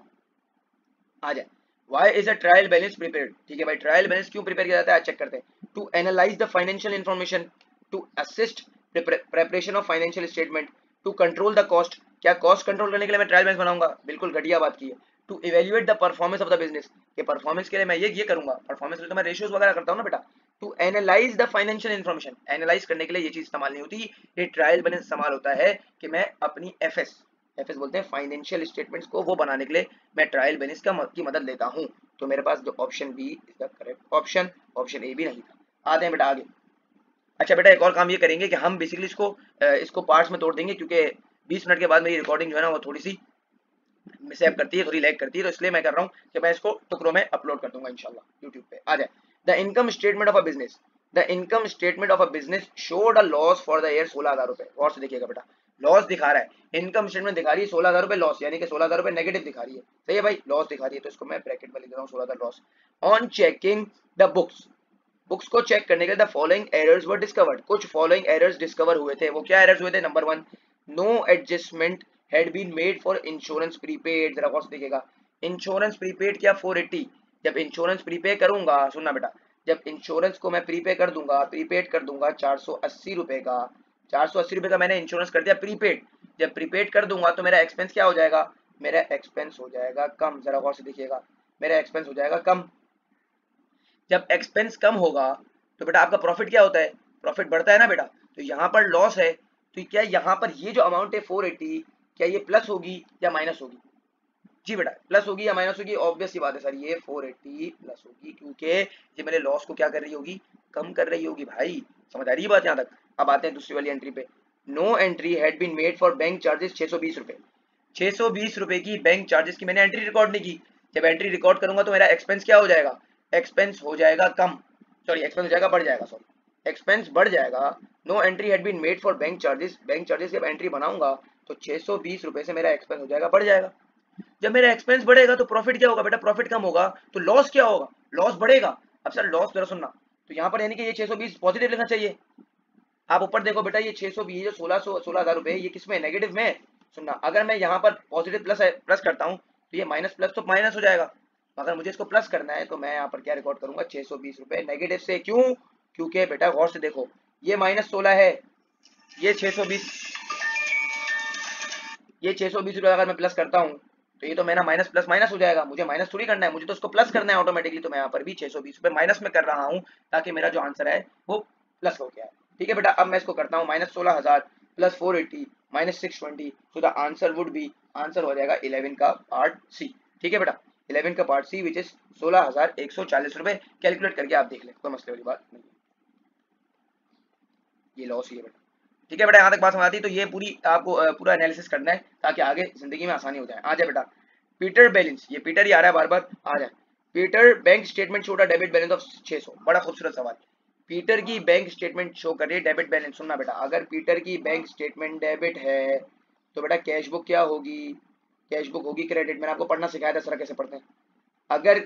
आ जाए, why is a trial balance prepared. ठीक है भाई, ट्रायल बैलेंस क्यों प्रिपेयर किया जाता है, आज चेक करते हैं। To analyse the financial information, to assist preparation of financial statement, to control the cost. क्या कॉस्ट कंट्रोल करने के लिए मैं ट्रायल बैलेंस बनाऊंगा, बिल्कुल घटिया बात की है। To evaluate the performance of the business, के परफॉर्मेंस के लिए मैं ये करूंगा, परफॉर्मेंस के लिए तो मैं रेशियोज वगैरह करता हूं ना बेटा। To analyse the financial information, analyse करने के लिए ये चीज इस्तेमाल नहीं होती, ये ट्रायल बैलेंस इस्तेमाल होता है कि मैं अपनी एफएस बोलते हैं फाइनेंशियल स्टेटमेंट्स को, वो बनाने के लिए मैं ट्रायल बैलेंस की मदद लेता हूं। तो मेरे पास जो option B is the correct option, option A भी नहीं था। आते हैं बेटा आगे। अच्छा बेटा, एक और काम ये करेंगे कि हम बेसिकली इसको पार्ट्स में तोड़ देंगे, क्योंकि 20 मिनट के बाद मेरी रिकॉर्डिंग जो है ना वो थोड़ी सी मिसहैप करती है, थोड़ी लैग करती है, तो इसलिए मैं कर रहा हूँ कि मैं इसको टुकड़ों में अपलोड कर दूंगा इंशाल्लाह यूट्यूब पे। आ जाए, the income statement of a business, the income statement of a business showed a loss for the year 16,000 रुपए। और से देखिएगा बेटा, लॉस दिखा रहा है, इनकम स्टेटमेंट दिखा रही है 16,000 रुपए लॉस, यानी कि 16,000 रुपए नेगेटिव दिखा रही है। सही है भाई, लॉस दिखा रही है, तो इसको मैं ब्रैकेट में लिख रहा हूँ 16,000 loss. On checking the books, books को चेक करने के लिए the following errors were discovered, कुछ फॉलोइंग एरर्स डिस्कवर हुए थे। वो क्या एरर्स हुए थे, number 1, no adjustment had been made for insurance prepaid. जरा गौर से देखिएगा, इंश्योरेंस प्रीपेड क्या 480, जब इंश्योरेंस प्रीपे करूंगा, सुनना बेटा, जब इंश्योरेंस को मैं प्रीपे कर दूंगा, प्रीपेड कर दूंगा 480 रुपए का, 480 रुपए का मैंने इंश्योरेंस कर दिया प्रीपेड। जब प्रीपेड कर दूंगा तो मेरा एक्सपेंस क्या हो जाएगा, मेरा एक्सपेंस हो जाएगा कम। जरा गौर से देखिएगा, मेरा एक्सपेंस हो जाएगा कम। जब एक्सपेंस कम होगा तो बेटा आपका प्रॉफिट क्या होता है, प्रॉफिट बढ़ता है ना बेटा। तो यहाँ पर लॉस है, तो क्या यहाँ पर ये जो अमाउंट है 480, क्या ये प्लस होगी या माइनस होगी, जी बेटा प्लस होगी या माइनस होगी, ऑब्वियस सी बात है सर, ये 480 प्लस होगी, क्योंकि ये मेरे लॉस को क्या कर रही होगी, कम कर रही होगी भाई। समझ आ रही है बात यहाँ तक। अब आते हैं दूसरी वाली एंट्री पे, no entry had been made for bank charges 620 रुपए। 620 रुपए की बैंक चार्जेस की मैंने एंट्री रिकॉर्ड नहीं की। जब एंट्री रिकॉर्ड करूंगा तो मेरा एक्सपेंस क्या हो जाएगा, एक्सपेंस हो जाएगा कम, सॉरी एक्सपेंस हो जाएगा बढ़ जाएगा, सॉरी एक्सपेंस बढ़ जाएगा। No entry had been made for bank charges, bank charges जब एंट्री बनाऊंगा तो 620 रुपए से मेरा एक्सपेंस हो जाएगा बढ़ जाएगा। जब मेरा एक्सपेंस बढ़ेगा तो प्रॉफिट क्या होगा बेटा, प्रॉफिट कम होगा, तो लॉस क्या होगा, लॉस बढ़ेगा। अब सर लॉस जरा सुनना, तो यहाँ पर यानी कि ये 620 पॉजिटिव लिखना चाहिए। आप ऊपर देखो बेटा, ये 620 जो 16,000 रुपए ये किसमें, नेगेटिव में। सुनना, अगर मैं यहाँ पर पॉजिटिव प्लस करता हूँ तो ये माइनस प्लस तो माइनस हो जाएगा। अगर मुझे इसको प्लस करना है तो मैं यहाँ पर क्या रिकॉर्ड करूंगा, 620 रुपए नेगेटिव से। क्यों, क्योंकि बेटा गौर से देखो, ये -16 है, ये 620, ये 620 रुपए अगर मैं प्लस करता हूँ तो ये तो मेरा माइनस प्लस माइनस हो जाएगा। मुझे माइनस थोड़ी करना है, मुझे तो उसको प्लस करना है ऑटोमेटिकली। तो मैं यहाँ पर भी 620 रुपए माइनस में कर रहा हूँ ताकि मेरा जो आंसर है वो प्लस हो गया है। ठीक है बेटा, अब मैं इसको करता हूँ -16,000 plus 480 -620, so the answer would be, answer हो जाएगा 11 का पार्ट सी। ठीक है बेटा, 11 का पार्ट सी विच इज 16,140 रुपए। कैलकुलेट करके आप देख लें, कोई मसले वाली बात नहीं। ये लॉस ही है बेटा। ठीक है बेटा, यहाँ तक बात समझ आती है। तो ये पूरी आपको पूरा एनालिसिस करना है ताकि आगे जिंदगी में आसानी हो जाए। आ जाए बेटा, पीटर बैलेंस, ये पीटर ही आ रहा है बार बार, आ जाए। Peter bank statement showed a debit balance of 600। बड़ा खूबसूरत सवाल, पीटर की बैंक स्टेटमेंट शो कर रही है डेबिट बैलेंस। सुनना बेटा, अगर पीटर की बैंक स्टेटमेंट डेबिट है तो बेटा कैश बुक क्या होगी, कैश बुक होगी क्रेडिट। मैंने आपको पढ़ना सिखाया था सर कैसे पढ़ते हैं। अगर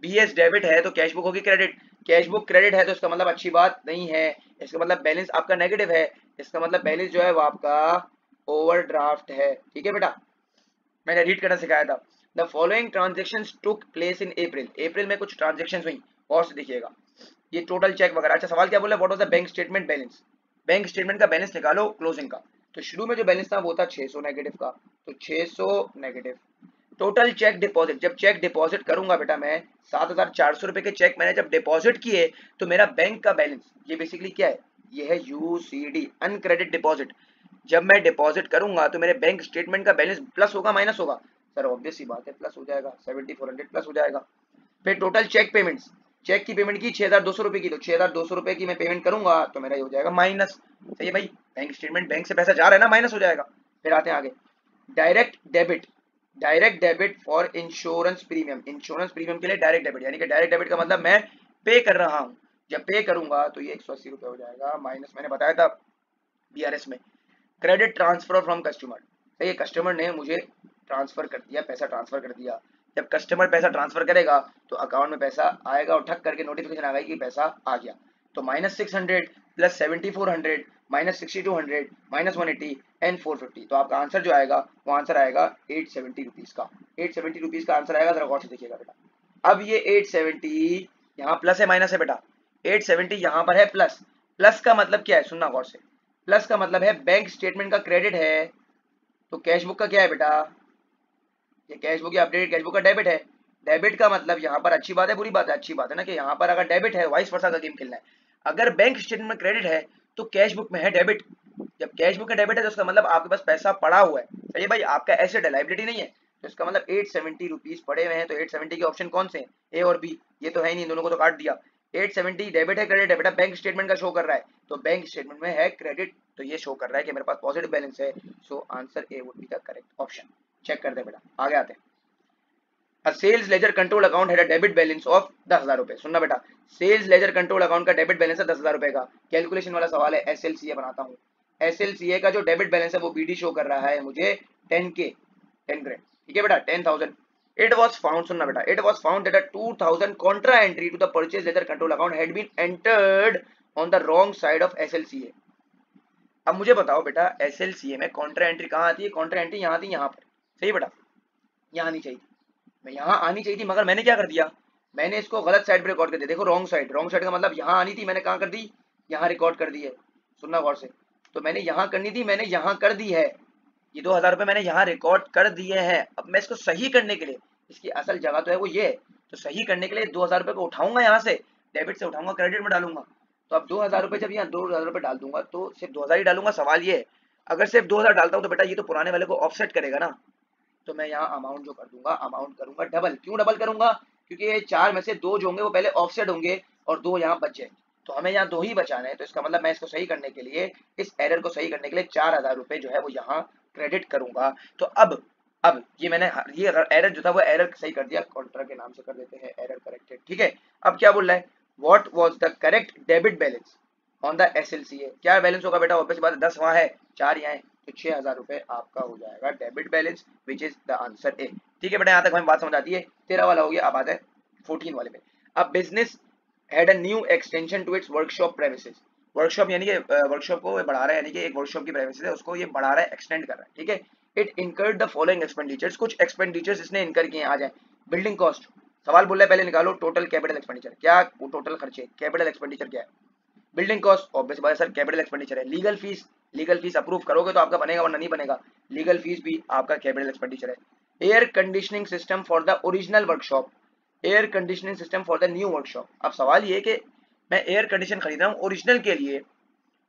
बीएस डेबिट है तो कैश बुक होगी क्रेडिट, कैश बुक क्रेडिट है तो इसका मतलब अच्छी बात नहीं है, इसका मतलब बैलेंस आपका नेगेटिव है, इसका मतलब बैलेंस जो है वो आपका ओवरड्राफ्ट है। ठीक है बेटा, मैंने रीड करना सिखाया था। The following transactions took place in April, April में कुछ ट्रांजेक्शंस हुई, और से देखिएगा ये टोटल चेक वगैरह। अच्छा सवाल क्या बोला, what was the bank statement balance, bank statement का बैलेंस निकालो क्लोजिंग का। तो शुरू में जो बैलेंस था वो था 600 नेगेटिव का, तो 600 नेगेटिव। टोटल चेक डिपॉजिट, जब चेक डिपॉजिट करूंगा बेटा मैं 7,400 रुपए के चेक मैंने जब डिपॉजिट किए तो मेरा बैंक का बैलेंस, ये बेसिकली क्या है, ये है यूसीडी, अनक्रेडिट डिपॉजिट। जब मैं डिपॉजिट करूंगा तो मेरे बैंक स्टेटमेंट का बैलेंस प्लस होगा माइनस होगा, सर ऑब्वियस सी बात है प्लस हो जाएगा, 7400 प्लस हो जाएगा। फिर टोटल चेक पेमेंट्स, चेक की पेमेंट की 6,200 रुपए की, तो 6,200 रुपए की मैं पेमेंट करूंगा तो मेरा ये हो जाएगा माइनस। सही है भाई, बैंक स्टेटमेंट, बैंक से पैसा जा रहा है ना, माइनस हो जाएगा। फिर आते हैं आगे, direct debit, direct debit for insurance premium, insurance premium के लिए डायरेक्ट डेबिट, यानी कि डायरेक्ट डेबिट का मतलब मैं पे कर रहा हूँ, जब पे करूंगा तो ये 180 रुपए हो जाएगा माइनस, मैंने बताया था बीआरएस में। क्रेडिट ट्रांसफर फ्रॉम कस्टमर, सही है, कस्टमर ने मुझे ट्रांसफर कर दिया, पैसा ट्रांसफर कर दिया। जब कस्टमर पैसा ट्रांसफर करेगा तो अकाउंट में पैसा आएगा और ठक करके नोटिफिकेशन आ गई कि पैसा आ गया। तो -600 प्लस 7400 माइनस 6200 माइनस 180 एंड 450, तो आपका आंसर जो आएगा वो आंसर आएगा 870 रुपीज का। 870 रुपीज का आंसर आएगा, जरा गौर से देखिएगा बेटा। अब ये 870 यहाँ प्लस है माइनस है बेटा, 870 यहाँ पर है प्लस। प्लस का मतलब क्या है, सुनना गौर से, प्लस का मतलब है बैंक स्टेटमेंट का क्रेडिट है, तो कैश बुक का क्या है बेटा, ये कैश बुक या अपडेटेड कैश बुक का डेबिट है। डेबिट का मतलब यहाँ पर अच्छी बात है बुरी बात है, अच्छी बात है ना कि यहाँ पर अगर डेबिट है, वाइस वर्सा का गेम खेलना है। अगर बैंक स्टेटमेंट में क्रेडिट है तो कैश बुक में है डेबिट। जब कैश बुक में डेबिट है तो उसका मतलब आपके पास पैसा पड़ा हुआ है, सही है भाई, आपका एसेट है, लायबिलिटी नहीं है। तो इसका मतलब 870 रुपीज पड़े हुए हैं। तो 870 के ऑप्शन कौन से हैं, ए और बी, ये तो है ही नहीं, दोनों को तो काट दिया। 870 डेबिट है क्रेडिट है बेटा, बैंक स्टेटमेंट का शो कर रहा है, तो बैंक स्टेटमेंट में है क्रेडिट, तो ये शो कर रहा है कि मेरे पास पॉजिटिव बैलेंस है। So answer A would be the correct option. Check करते हैं बेटा, आगे आते हैं। A sales ledger control account had a debit balance of 10,000 रुपए। सुनना बेटा, सेल्स लेजर कंट्रोल अकाउंट का डेबिट बैलेंस है 10,000 रुपए का। कैलकुलेशन वाला सवाल है, SLCA बनाता हूँ। SLCA का जो डेबिट बैलेंस है वो BD शो कर रहा है मुझे 10K, 10 ग्रेड, ठीक है बेटा, 10,000। It was found, सुनना बेटा, it was found that a 2,000 contra entry to the purchase ledger control account had been entered on the wrong side of SLCA। अब मुझे बताओ बेटा, SLCA में कॉन्ट्रा एंट्री कहाँ आती है, कॉन्ट्रा एंट्री यहाँ आती है यहाँ पर, सही बेटा, यहाँ आनी चाहिए, मैं यहाँ आनी चाहिए थी, मगर मैंने क्या कर दिया, मैंने इसको गलत साइड पे रिकॉर्ड कर दिया। देखो रॉन्ग साइड, रॉन्ग साइड का मतलब यहाँ आनी थी, मैंने कहाँ कर दी, यहाँ रिकॉर्ड कर दी है। सुनना गौर से, तो मैंने यहाँ करनी थी, मैंने यहाँ कर दी है। ये 2,000 रुपये मैंने यहाँ रिकॉर्ड कर दिए हैं। अब मैं इसको सही करने के लिए, इसकी असल जगह तो है वो ये है, तो सही करने के लिए 2,000 रुपये को उठाऊंगा, यहाँ से डेबिट से उठाऊंगा, क्रेडिट में डालूंगा। तो अब 2,000 रुपये जब यहाँ 2,000 रुपये डाल दूंगा तो सिर्फ 2,000 ही डालूंगा। सवाल ये है, अगर सिर्फ 2,000 डालता हूँ तो बेटा ये तो पुराने वाले को ऑफसेट करेगा ना, तो मैं यहाँ अमाउंट जो कर दूंगा, अमाउंट करूंगा डबल। क्यों डबल करूंगा, क्योंकि ये 4 में से 2 जो होंगे वो पहले ऑफसेट होंगे और 2 यहाँ बच जाएंगे, तो हमें यहाँ 2 ही बचाने हैं। तो इसका मतलब मैं इसको सही करने के लिए, इस एरर को सही करने के लिए 4,000 रुपये जो है वो यहाँ क्रेडिट करूंगा। तो अब ये मैंने ये एरर जो था वो एरर सही कर दिया, कॉन्ट्रा के नाम से कर देते हैं एरर करेक्टेड, ठीक है। अब क्या बोल रहा है, what was the correct debit balance on the SLCA, क्या बैलेंस होगा बेटा, ऑब्वियस बात है 10 वहाँ है 4 यहाँ है, तो 6,000 रुपए आपका हो जाएगा debit balance, which is the answer A, ठीक है बेटा। यहाँ तक हमें बात समझ आती है। 13 वाला हो गया, अब आता है 14 वाले पे। अब business had a new extension to its workshop premises. Workshop यानी कि वर्कशॉप को बढ़ा रहा है, यानी कि एक वर्कशॉप की प्रेमिसेस है उसको ये बढ़ा रहा है, एक्सटेंड कर रहा है, ठीक है। It incurred the following expenditures, कुछ एक्सपेंडिचर्स इसने इनकर किए, आ जाए। बिल्डिंग कॉस्ट, सवाल बोल रहा है पहले निकालो टोटल कैपिटल एक्सपेंडिचर, क्या वो टोटल खर्चे, कैपिटल एक्सपेंडिचर क्या है, बिल्डिंग कॉस्ट ऑब्वियस बात है सर कैपिटल एक्सपेंडिचर है। Legal fees, legal fees approve करोगे तो आपका बनेगा वरना नहीं बनेगा, लीगल फीस भी आपका कैपिटल एक्सपेंडिचर है। Air conditioning system for the original workshop, air conditioning system for the new workshop. अब सवाल ये कि मैं एयर कंडीशन खरीद रहा हूँ ओरिजिनल के लिए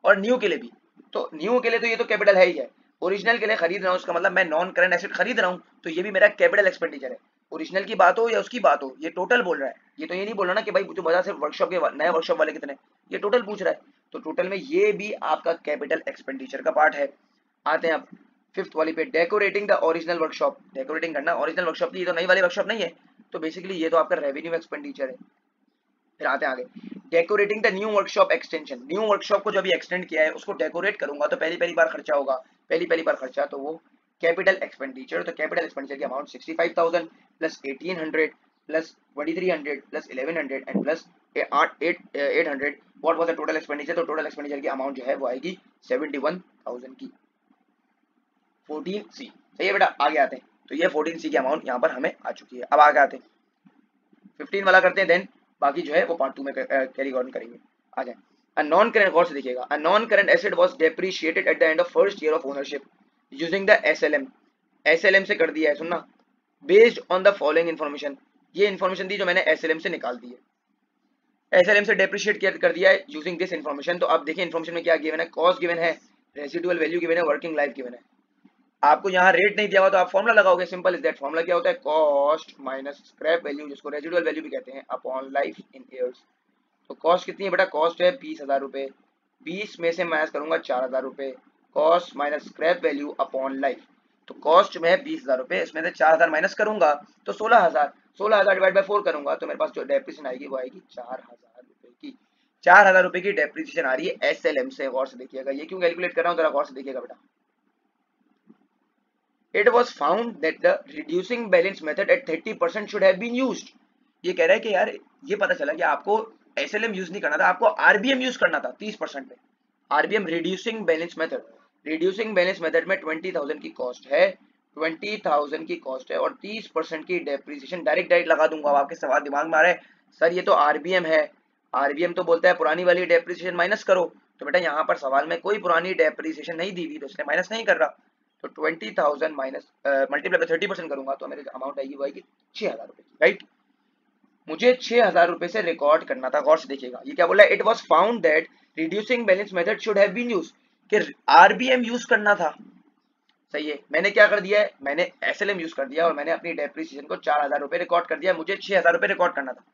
और न्यू के लिए भी, तो न्यू के लिए तो ये तो कैपिटल है ही है, ओरिजिनल के लिए खरीद रहा हूँ उसका मतलब मैं नॉन करंट एसेट खरीद रहा हूँ, तो ये भी मेरा कैपिटल एक्सपेंडिचर है। ओरिजिनल की बात हो या उसकी बात हो, ये टोटल बोल रहा है, ये तो ये नहीं बोल रहा ना कि भाई जो बता सिर्फ वर्कशॉप के नए वर्कशॉप वाले कितने, ये टोटल पूछ रहा है, तो टोटल में ये भी आपका कैपिटल एक्सपेंडिचर का पार्ट है। आते हैं अब 5th वाली पे, decorating the original workshop, decorating करना ओरिजिनल वर्कशॉप की, ये तो नई वाली वर्कशॉप नहीं है, तो बेसिकली ये तो आपका रेवेन्यू एक्सपेंडिचर है। फिर आते हैं आगे, decorating the new workshop extension, new workshop को जो अभी एक्सटेंड किया है उसको डेकोरेट करूंगा तो पहली बार खर्चा होगा, पहली बार खर्चा, तो वो कैपिटल एक्सपेंडिचर। तो कैपिटल एक्सपेंडिचर की amount 65,000 plus 1,800 plus 2,300 plus 1,100 and plus 800। What was the total expenditure, तो टोटल एक्सपेंडिचर की अमाउंट जो है वो आएगी 71,000 की। 14C, सही है बेटा। आगे आते हैं, तो ये 14C की अमाउंट यहाँ पर हमें आ चुकी है। अब आगे आते हैं 15 वाला करते हैं, देन बाकी जो है वो पार्ट 2 में कैरी ऑन करेंगे। आ जाए, अ नॉन करंट, गौर से देखिएगा, a non current asset was depreciated at the end of first year of ownership using the SLM, SLM से कर दिया है, सुनना, based on the following information, ये इन्फॉर्मेशन दी जो मैंने SLM से निकाल दी है, SLM से डेप्रिशिएट कर दिया है यूजिंग दिस इन्फॉर्मेशन। तो अब देखिए इन्फॉर्मेशन में क्या गिवन है, कॉस्ट गिवन है, रेसिडुअल वैल्यू गिवन है, वर्किंग लाइफ गिवन है। आपको यहाँ रेट नहीं दिया हुआ तो आप फॉर्मुला लगाओगे, सिंपल इज दैट। फॉर्मुला क्या होता है, कॉस्ट माइनस स्क्रैप वैल्यू, जिसको रेसिडुअल वैल्यू भी कहते हैं, अपॉन लाइफ इन ईयर्स। तो कॉस्ट कितनी है बेटा, कॉस्ट है 20,000 रुपये, 20 में से माइनस करूंगा 4,000 रुपये, cost minus scrap value upon life. तो कॉस्ट में है 20,000 रुपये, इसमें से 4,000 माइनस करूंगा तो 16,000, 16,000 डिवाइड बाय 4 करूंगा तो मेरे पास जो डेप्रिसिएशन आएगी वो आएगी 4,000 रुपये की। 4,000 रुपये की डेप्रिसिएशन आ रही है SLM से। गौर से देखिएगा, ये क्यों कैलकुलेट कर रहा हूँ, जरा गौर से देखिएगा बेटा। It was found that the reducing balance method at 30% should have been used. ये कह रहा है कि यार ये पता चला कि आपको एसएलएम यूज नहीं करना था, आपको आरबीएम यूज करना था 30% पे। RBM reducing balance method, reducing balance method में 20,000 की कॉस्ट है, 20,000 की कॉस्ट है और 30% की डेप्रिसिएशन। डायरेक्ट लगा दूंगा। अब आपके सवाल दिमाग में आ रहा है सर ये तो आरबीएम है, आरबीएम तो बोलता है पुरानी वाली डेप्रिसिएशन माइनस करो, तो बेटा यहाँ पर सवाल में कोई पुरानी डेप्रिसिएशन नहीं दी हुई तो इसलिए माइनस नहीं कर रहा। तो 20,000 माइनस मल्टीप्लाई बाय 30% करूंगा तो मेरे अमाउंट आएगी वो आएगी 6,000 रुपए की, राइट। मुझे 6,000 रुपए से रिकॉर्ड करना था। गौर से देखिएगा ये क्या बोला है, it was found that reducing balance method should have been used, कि आरबीएम यूज करना था। सही है, मैंने क्या कर दिया है, मैंने एसएलएम यूज कर दिया और मैंने अपनी डेप्रिसिएशन को 4,000 रुपए रिकॉर्ड कर दिया, मुझे 6,000 रुपए रिकॉर्ड करना था।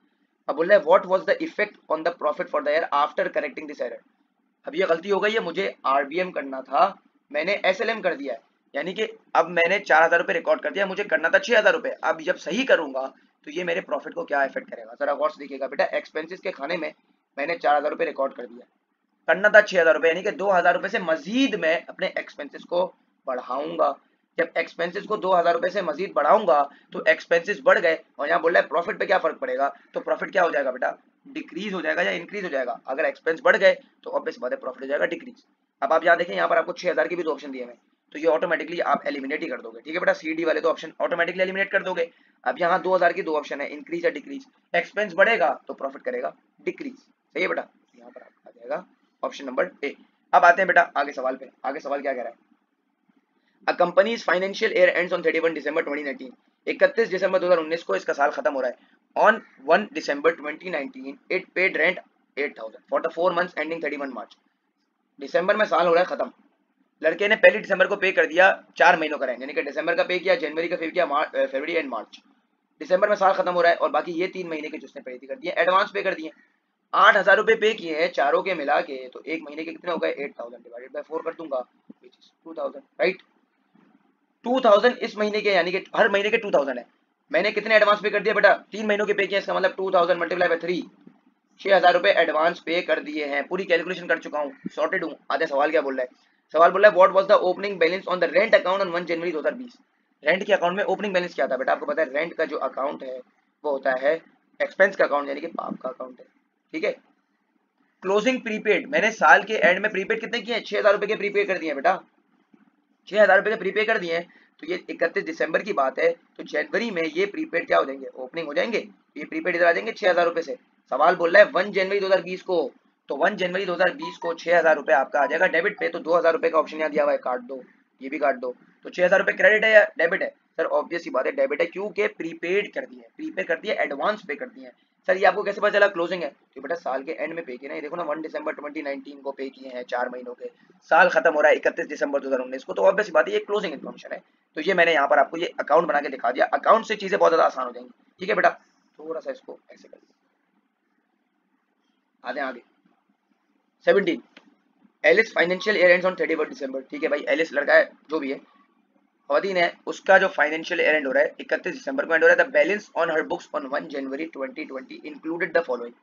अब बोल रहा है what was the effect on the profit for the year after correcting this error. अब ये गलती हो गई है, मुझे आरबीएम करना था, मैंने एसएलएम कर दिया है, यानी कि अब मैंने 4,000 रुपए रिकॉर्ड कर दिया, मुझे करना था 6,000 रुपए। अब जब सही करूंगा तो ये मेरे प्रॉफिट को क्या इफेक्ट करेगा, जरा गौर से देखिएगा बेटा। एक्सपेंसेस के खाने में मैंने 4,000 रुपए रिकॉर्ड कर दिया, करना था 6,000 रुपए, यानी कि 2,000 रुपए से मजीद मैं अपने एक्सपेंसेस को बढ़ाऊंगा। जब एक्सपेंसेस को 2,000 रुपए से मजीद बढ़ाऊंगा तो एक्सपेंसेस बढ़ गए और यहाँ बोल रहा है प्रॉफिट पे क्या फर्क पड़ेगा, तो प्रॉफिट क्या हो जाएगा बेटा, डिक्रीज हो जाएगा या इंक्रीज हो जाएगा। अगर एक्सपेंस बढ़ गए तो ऑब्वियस बात है प्रॉफिट हो जाएगा डिक्रीज। अब आप यहाँ देखें, यहाँ पर आपको 6,000 के भी दो ऑप्शन दिए हुए, तो ये ऑटोमेटिकली आप एलिमिनेट ही कर दोगे, ठीक है बेटा। सी डी वाले तो ऑप्शन ऑटोमेटिकली एलिमिनेट कर दोगे। अब यहाँ 2,000 की दो ऑप्शन है, इंक्रीज या डिक्रीज। एक्सपेंस बढ़ेगा तो प्रॉफिट करेगा डिक्रीज, सही है बेटा। यहाँ पर आ जाएगा ऑप्शन नंबर ए। अब आते हैं बेटा आगे सवाल पे। आगे सवाल क्या कह रहा है, a company's financial year ends on 31 दिसंबर 2019। 31 दिसंबर 2019 को इसका साल खत्म हो रहा है। On 1 December 2019 it paid rent 8,000 for the 4 months ending 31 March. दिसंबर में साल हो रहा है खत्म, लड़के ने पहली दिसंबर को पे कर दिया 4 महीनों का रेंट, यानी कि दिसंबर का पे किया, जनवरी का पे किया, फरवरी एंड मार्च। दिसंबर में साल खत्म हो रहा है और बाकी ये 3 महीने के जो उसने पे कर दिए, एडवांस पे कर दिए। 8,000 रुपए पे किए हैं चारों के मिला के, तो एक महीने के कितने हो गए, 8,000 डिवाइडेड बाय 4 कर दूंगा, व्हिच इज 2,000, राइट। 2,000 इस महीने के, यानी कि हर महीने के 2,000 है। मैंने कितने एडवांस पे कर दिया बेटा, 3 महीनों के पे किए, इसका मतलब 2,000 मल्टीप्लाई बाय 3, 6,000 रुपए एडवांस पे कर दिए हैं। पूरी कैलकुलेशन कर चुका हूँ, सॉर्टेड हूँ। आधे सवाल क्या बोल रहा है, सवाल बोल रहा है what was the opening balance on the rent account on 1 January 2020। Rent के अकाउंट में ओपनिंग बैलेंस क्या था बेटा, आपको पता है रेंट का जो अकाउंट है वो होता है एक्सपेंस का अकाउंट, यानी कि पाप का अकाउंट है, ठीक है। क्लोजिंग प्रीपेड, मैंने साल के एंड में प्रीपेड कितने किए, 6,000 रुपए के प्रीपेड कर दिए बेटा, 6,000 रुपए के प्रीपेड कर दिए। तो ये 31 दिसंबर की बात है, तो जनवरी में ये प्रीपेड क्या हो जाएंगे, ओपनिंग हो जाएंगे। ये प्रीपेड इधर आ जाएंगे 6,000 रुपए से। सवाल बोल रहा है 1 जनवरी 2020 को, तो 1 जनवरी 2020 को 6,000 रुपए आपका आ जाएगा डेबिट पे, तो 2,000 रुपए का ऑप्शन यहाँ दिया हुआ है, काट दो, ये भी काट दो। तो 6,000 रुपए क्रेडिट है या डेबिट है, सर ऑब्वियस सी बात है डेबिट है, क्योंकि प्रीपेड कर दिए, प्रीपेड कर दिए, एडवांस पे कर दिए। सर ये आपको कैसे पता चला, क्लोजिंग है, तो बेटा साल के एंड में पे किए ना, ये देखो ना 1 दिसंबर 2019 को पे किए हैं 4 महीनों के, साल खत्म हो रहा है 31 दिसंबर 2019 को, तो ऑब्वियस बात है ये क्लोजिंग इन्फॉर्मेशन है। तो ये मैंने यहाँ पर आपको ये अकाउंट बना के दिखा दिया, अकाउंट से चीजें बहुत ज्यादा आसान हो जाएंगी, ठीक है बेटा। थोड़ा सा इसको ऐसे कर आगे 17 Alice financial year ends on 31 December, ठीक है भाई, एलिस लड़का है जो भी है, खवातीन है, उसका जो फाइनेंशियल ईयर एंड हो रहा है 31 दिसंबर को एंड हो रहा है। The balance on her books on 1 January 2020 included the following.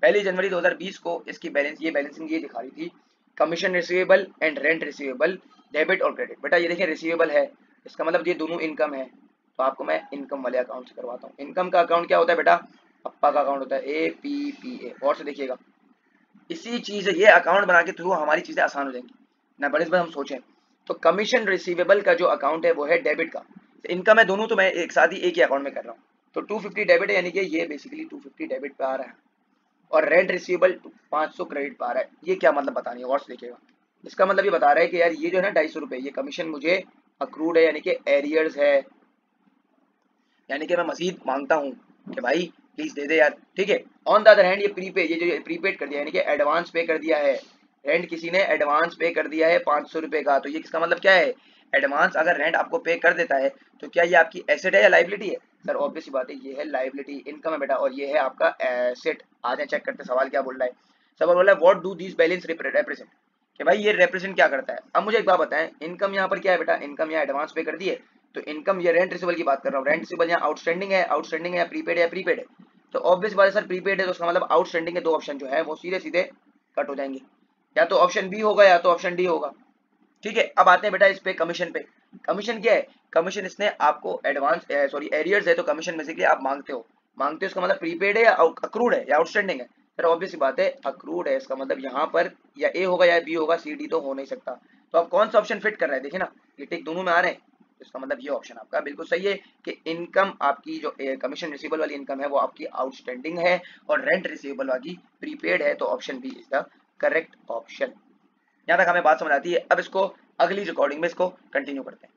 पहली जनवरी 2020 को इसकी बैलेंस, ये बैलेंसिंग ये दिखा रही थी, commission receivable and rent receivable, debit और क्रेडिट। बेटा ये देखिए रिसीवेबल है, इसका मतलब ये दोनों इनकम है, तो आपको मैं इनकम वाले अकाउंट से करवाता हूँ। इनकम का अकाउंट क्या होता है बेटा, पप्पा का अकाउंट होता है, APPA। और से देखिएगा इसी चीज ये अकाउंट बना के थ्रू हमारी चीजें आसान हो जाएंगी ना, बड़े हम सोचें। तो कमीशन रिसीवेबल का जो अकाउंट है वो है डेबिट का, इनकम है दोनों, तो मैं एक साथ ही एक ही अकाउंट में कर रहा हूँ। तो 250 डेबिट है, यानी कि ये बेसिकली 250 डेबिट पे आ रहा है, और रेंट रिसीवेबल 500 क्रेडिट पे आ रहा है। ये क्या मतलब बतानी है, और देखिएगा, इसका मतलब ये बता रहा है कि यार ये जो है ना 250 रुपये, ये कमीशन मुझे अक्रूड है, यानी कि एरियर्स है, यानी कि मैं मजीद मांगता हूँ कि भाई प्लीज दे दे यार, ठीक है। ऑन द अदर हैंड ये प्रीपेड, ये जो प्रीपेड कर दिया यानी कि एडवांस पे कर दिया है, रेंट किसी ने एडवांस पे कर दिया है 500 रुपये का, तो ये किसका मतलब क्या है, एडवांस अगर रेंट आपको पे कर देता है तो क्या ये आपकी एसेट है या लाइबिलिटी है, सर ऑब्वियस बात है ये है लाइबिलिटी, इनकम है बेटा, और ये है आपका एसेट। आ जाए चेक करते सवाल क्या बोल रहा है, सवाल बोल रहा है what do this balance represent, कि भाई ये रिप्रेजेंट क्या करता है। अब मुझे एक बात बताएं, इनकम यहाँ पर क्या है बेटा, इनकम यहाँ एडवांस पे कर दिए, तो इनकम ये रेंट रिसीवेबल की बात कर रहा हूँ, रेंट रिसीवेबल यहाँ आउटस्टैंडिंग है, आउटस्टैंडिंग है या प्रीपेड है, प्रीपेड है, तो ऑब्वियस बात है सर प्रीपेड है, तो उसका मतलब आउटस्टैंडिंग के दो ऑप्शन जो है वो सीधे सीधे कट हो जाएंगे, या तो ऑप्शन बी होगा या तो ऑप्शन डी होगा, ठीक है। अब आते हैं बेटा इस पे कमीशन पे, कमीशन क्या है, कमीशन इसने आपको एडवांस सॉरी एरियर्स है तो कमीशन बेसिकली आप मांगते हो, मांगते हो इसका मतलब प्रीपेड है या अक्रूड है या आउटस्टैंडिंग है, फिर ऑब्वियस बात है अक्रूड है, इसका मतलब यहाँ पर या ए होगा या बी होगा, सी डी तो हो नहीं सकता। तो अब कौन सा ऑप्शन फिट कर रहा है, देखिए ना ये टिक दोनों में आ रहे हैं, तो इसका मतलब ये ऑप्शन आपका बिल्कुल सही है कि इनकम आपकी जो कमीशन रिसीवेबल वाली इनकम है वो आपकी आउटस्टैंडिंग है और रेंट रिसीवेबल वाली प्रीपेड है, तो option B is the correct option. यहाँ तक हमें बात समझ आती है। अब इसको अगली रिकॉर्डिंग में इसको कंटिन्यू करते हैं।